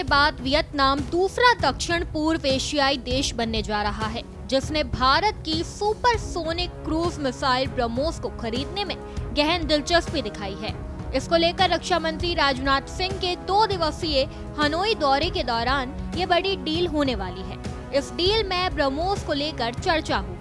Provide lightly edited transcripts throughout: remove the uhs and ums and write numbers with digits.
बाद वियतनाम दूसरा दक्षिण पूर्व एशियाई देश बनने जा रहा है जिसने भारत की सुपरसोनिक क्रूज मिसाइल ब्रह्मोस को खरीदने में गहन दिलचस्पी दिखाई है। इसको लेकर रक्षा मंत्री राजनाथ सिंह के 2 दिवसीय हनोई दौरे के दौरान ये बड़ी डील होने वाली है। इस डील में ब्रह्मोस को लेकर चर्चा होगी।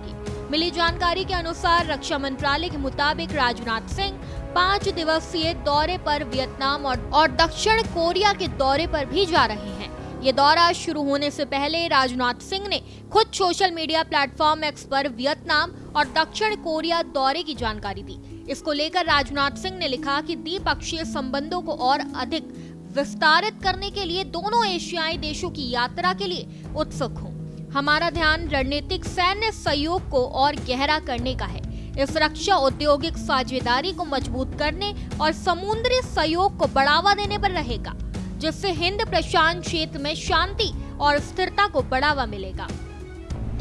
मिली जानकारी के अनुसार रक्षा मंत्रालय के मुताबिक राजनाथ सिंह 5 दिवसीय दौरे पर वियतनाम और दक्षिण कोरिया के दौरे पर भी जा रहे हैं। ये दौरा शुरू होने से पहले राजनाथ सिंह ने खुद सोशल मीडिया प्लेटफॉर्म एक्स पर वियतनाम और दक्षिण कोरिया दौरे की जानकारी दी। इसको लेकर राजनाथ सिंह ने लिखा कि द्विपक्षीय संबंधों को और अधिक विस्तारित करने के लिए दोनों एशियाई देशों की यात्रा के लिए उत्सुक हूँ। हमारा ध्यान रणनीतिक सैन्य सहयोग को और गहरा करने का है। इस रक्षा औद्योगिक साझेदारी को मजबूत करने और समुद्री सहयोग को बढ़ावा देने पर रहेगा, जिससे हिंद प्रशांत क्षेत्र में शांति और स्थिरता को बढ़ावा मिलेगा।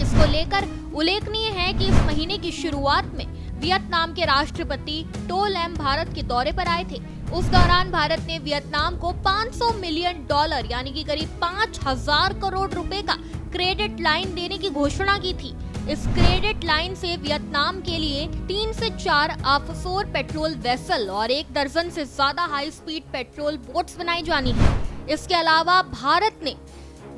इसको लेकर उल्लेखनीय है कि इस महीने की शुरुआत में वियतनाम के राष्ट्रपति टो लैम भारत के दौरे पर आए थे। उस दौरान भारत ने वियतनाम को $500 मिलियन यानी कि करीब 5,000 करोड़ रुपए का क्रेडिट लाइन देने की घोषणा की थी। इस क्रेडिट लाइन से वियतनाम के लिए 3 से 4 ऑफशोर पेट्रोल वेसल और 1 दर्जन से ज्यादा हाई स्पीड पेट्रोल बोट्स बनाई जानी है। इसके अलावा भारत ने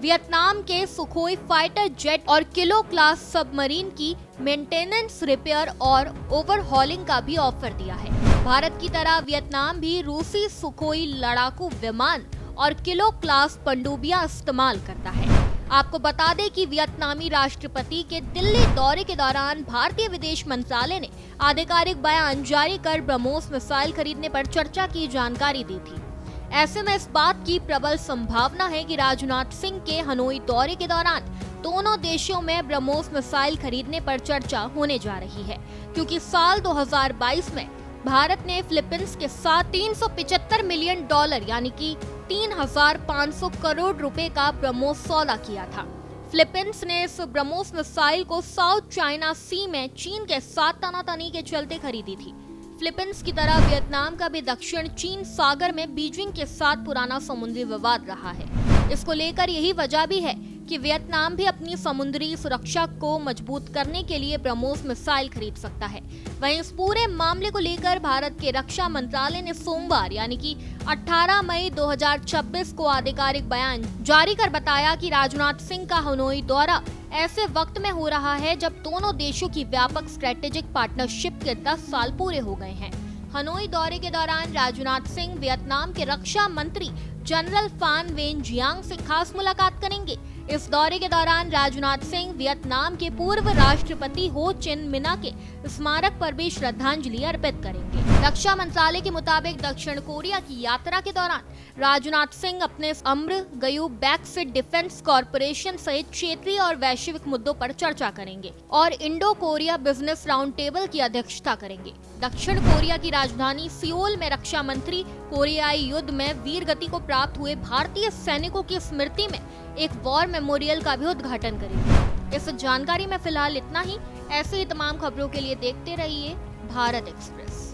वियतनाम के सुखोई फाइटर जेट और किलो क्लास सबमरीन की मेंटेनेंस, रिपेयर और ओवरहॉलिंग का भी ऑफर दिया है। भारत की तरह वियतनाम भी रूसी सुखोई लड़ाकू विमान और किलो क्लास पनडुब्बियां इस्तेमाल करता है। आपको बता दें कि वियतनामी राष्ट्रपति के दिल्ली दौरे के दौरान भारतीय विदेश मंत्रालय ने आधिकारिक बयान जारी कर ब्रह्मोस मिसाइल खरीदने पर चर्चा की जानकारी दी थी। ऐसे में इस बात की प्रबल संभावना है कि राजनाथ सिंह के हनोई दौरे के दौरान दोनों देशों में ब्रह्मोस मिसाइल खरीदने पर चर्चा होने जा रही है, क्योंकि साल 2022 में भारत ने फिलीपींस के साथ $375 मिलियन यानी कि 3,500 करोड़ रुपए का ब्रह्मोस सौदा किया था। फिलीपींस ने इस ब्रह्मोस मिसाइल को साउथ चाइना सी में चीन के साथ तनातनी के चलते खरीदी थी। फिलीपींस की तरह वियतनाम का भी दक्षिण चीन सागर में बीजिंग के साथ पुराना समुद्री विवाद रहा है। इसको लेकर यही वजह भी है कि वियतनाम भी अपनी समुद्री सुरक्षा को मजबूत करने के लिए ब्रह्मोस मिसाइल खरीद सकता है। वहीं इस पूरे मामले को लेकर भारत के रक्षा मंत्रालय ने सोमवार यानी कि 18 मई 2026 को आधिकारिक बयान जारी कर बताया कि राजनाथ सिंह का हनोई दौरा ऐसे वक्त में हो रहा है जब दोनों देशों की व्यापक स्ट्रेटेजिक पार्टनरशिप के 10 साल पूरे हो गए हैं। हनोई दौरे के दौरान राजनाथ सिंह वियतनाम के रक्षा मंत्री जनरल फान वेन जियांग से खास मुलाकात करेंगे। इस दौरे के दौरान राजनाथ सिंह वियतनाम के पूर्व राष्ट्रपति हो चिन मिन्ह के स्मारक पर भी श्रद्धांजलि अर्पित करेंगे। रक्षा मंत्रालय के मुताबिक दक्षिण कोरिया की यात्रा के दौरान राजनाथ सिंह अपने अम्र गयू बैकफिट डिफेंस कॉरपोरेशन सहित क्षेत्रीय और वैश्विक मुद्दों पर चर्चा करेंगे और Indo Korea business round table की अध्यक्षता करेंगे। दक्षिण कोरिया की राजधानी सियोल में रक्षा मंत्री कोरियाई युद्ध में वीर गति को प्राप्त हुए भारतीय सैनिकों की स्मृति में एक वॉर मेमोरियल का भी उद्घाटन करेंगे। इस जानकारी में फिलहाल इतना ही। ऐसे ही तमाम खबरों के लिए देखते रहिए भारत एक्सप्रेस।